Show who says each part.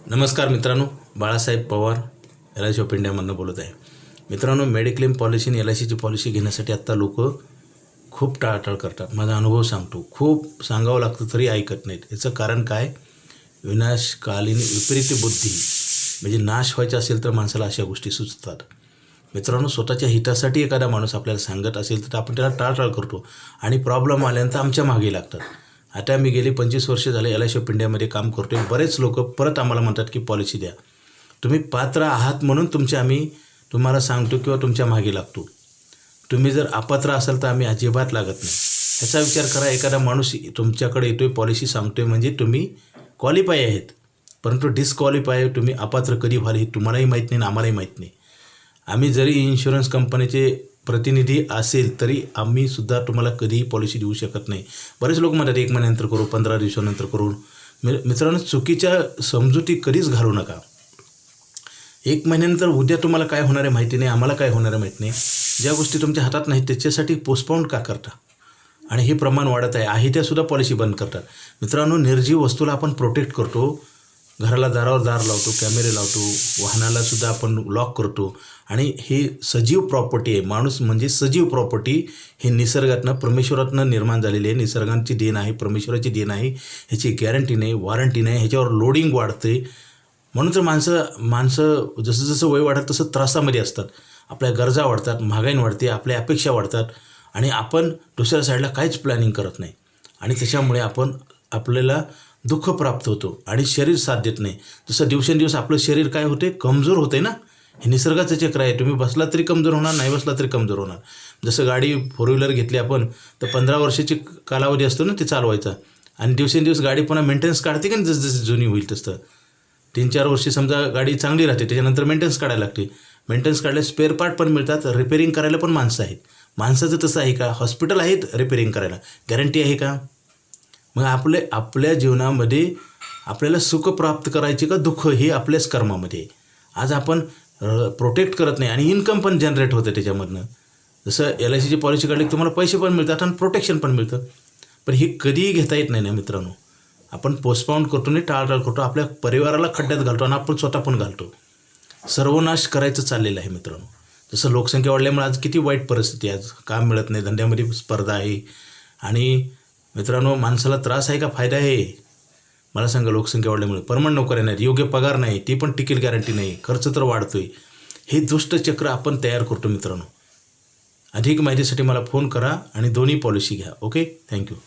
Speaker 1: नमस्कार मित्रांनो, Balasaheb Pawar LIC of इंडियामधून बोलत आहे. मित्रांनो, मेडिक्लेम पॉलिसी आणि LICची पॉलिसी घेण्यासाठी आत्ता लोक खूप टाळाटाळ करतात. माझा अनुभव सांगतो, खूप सांगावं लागतं तरी ऐकत नाहीत. याचं कारण काय? विनाशकालीन विपरीत बुद्धी, म्हणजे नाश व्हायचा असेल तर माणसाला अशा गोष्टी सुचतात. मित्रांनो, स्वतःच्या हितासाठी एखादा माणूस आपल्याला सांगत असेल तर आपण त्याला टाळाटाळ करतो आणि प्रॉब्लेम आल्यानंतर आमच्या मागे लागतात. आता मी गेली 25 वर्ष झाले LIC ऑफ इंडियामध्ये काम करतो आहे. बरेच लोक परत आम्हाला म्हणतात की पॉलिसी द्या. तुम्ही पात्र आहात म्हणून आम्ही तुम्हाला सांगतो किंवा तुमच्या मागे लागतो. तुम्ही जर अपात्र असाल तर आम्ही अजिबात लागत नाही. ह्याचा विचार करा. एखादा माणूस तुमच्याकडे येतोय, पॉलिसी सांगतोय, म्हणजे तुम्ही क्वालिफाय आहेत, परंतु डिस्क्वालिफाय तुम्ही अपात्र कधी व्हाल हे तुम्हालाही माहीत नाही आणि आम्हालाही माहीत नाही. आम्ही जरी इन्शुरन्स कंपनीचे प्रतिनिधी असेल तरी आम्हीसुद्धा तुम्हाला कधीही पॉलिसी देऊ शकत नाही. बरेच लोक म्हणतात 1 महिन्यानंतर करू, 15 दिवसानंतर करू. मित्रांनो, चुकीच्या समजुती कधीच घालू नका. 1 महिन्यानंतर उद्या तुम्हाला काय होणार आहे माहिती नाही, आम्हाला काय होणार आहे माहीत नाही. ज्या गोष्टी तुमच्या हातात नाहीत त्याच्यासाठी पोस्टपोन का करता? आणि हे प्रमाण वाढत आहे त्यासुद्धा पॉलिसी बंद करतात. मित्रांनो, निर्जीव वस्तूला आपण प्रोटेक्ट करतो. घराला दारावर दार लावतो, कॅमेरे लावतो, वाहनालासुद्धा आपण लॉक करतो. आणि हे सजीव प्रॉपर्टी आहे. माणूस म्हणजे सजीव प्रॉपर्टी. हे निसर्गातनं, परमेश्वरातनं निर्माण झालेली आहे. निसर्गाची देण आहे, परमेश्वराची देण आहे. ह्याची गॅरंटी नाही, वॉरंटी नाही. ह्याच्यावर लोडिंग वाढते. म्हणून तर माणसं जसं जसं वय वाढत तसं त्रासामध्ये असतात. आपल्या गरजा वाढतात, महागाई वाढते, आपल्या अपेक्षा वाढतात आणि आपण दुसऱ्या साईडला काहीच प्लॅनिंग करत नाही. आणि त्याच्यामुळे आपल्याला दुःख प्राप्त होतो आणि शरीर साथ देत नाही. जसं दिवसेंदिवस आपलं शरीर काय होते, कमजोर होते ना. हे निसर्गाचं चक्र आहे. तुम्ही बसला तरी कमजोर होणार, नाही बसला तरी कमजोर होणार. जसं गाडी 4 व्हीलर घेतली आपण तर 15 वर्षाची कालावधी असतो ना ते चालवायचा. आणि दिवसेंदिवस गाडी पुन्हा मेंटेनन्स काढते की जसं जसं जुनी होईल तसं. 3-4 वर्षी समजा गाडी चांगली राहते, त्याच्यानंतर मेंटेनन्स काढायला लागते. मेंटेनन्स काढल्यास स्पेअर पार्ट पण मिळतात, रिपेरिंग करायला पण माणसं आहेत. माणसाचं तसं आहे का? हॉस्पिटल आहेत रिपेरिंग करायला, गॅरंटी आहे का? मग आपल्या जीवनामध्ये आपल्याला सुख प्राप्त करायचे का दुःख, हे आपल्याच कर्मामध्ये. आज आपण प्रोटेक्ट करत नाही आणि इन्कम पण जनरेट होतं त्याच्यामधनं. जसं LICची पॉलिसी काढली तुम्हाला पैसे पण मिळतात आणि प्रोटेक्शन पण मिळतं. पण हे कधीही घेता येत नाही ना मित्रांनो. आपण पोस्टपोन करतो आणि टाळाटाळ करतो. आपल्या परिवाराला खड्ड्यात घालतो आणि आपण स्वतः पण घालतो. सर्वनाश करायचं चाललेलं आहे मित्रांनो. जसं लोकसंख्या वाढल्यामुळे आज किती वाईट परिस्थिती आहे. आज काम मिळत नाही, धंद्यामध्ये स्पर्धा आहे. आणि मित्रांनो, माणसाला त्रास आहे का फायदा आहे? मला सांगा. लोकसंख्या वाढल्यामुळे परमनंट नोकऱ्या नाहीत, योग्य पगार नाही, ती पण टिकील गॅरंटी नाही, खर्च तर वाढतोय. हे दुष्ट चक्र आपण तयार करतो मित्रांनो. अधिक माहितीसाठी मला फोन करा आणि दोन्ही पॉलिसी घ्या. Okay, thank you.